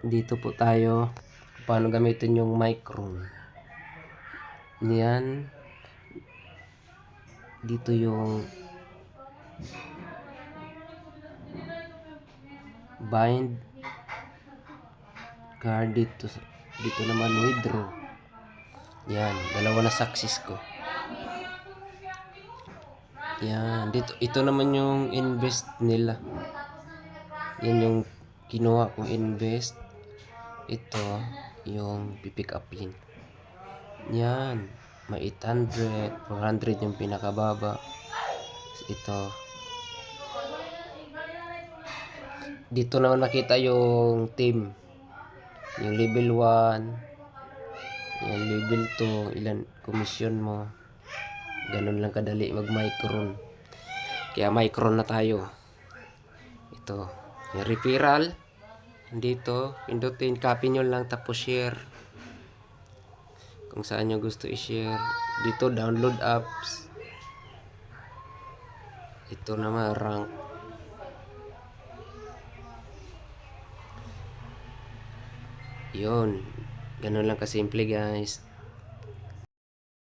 Dito po tayo paano gamitin yung Micron. Yan. Dito yung bind card, dito naman withdraw. Yan, dalawa na success ko. Yan, dito ito naman yung invest nila. Yan yung kinuha kong invest. Ito yung pipick upin. Yan, may 800, 400 yung pinakababa. Ito. Dito naman makita yung team. Yung level 1, yung level 2, ilan commission mo. Ganun lang kadali mag-micron. Kaya micron na tayo. Ito, yung referral. Dito, pindutin, copy nyo lang tapos share. Kung saan nyo gusto i-share. Dito, download apps. Ito naman, rank. Yun. Ganun lang kasimple guys.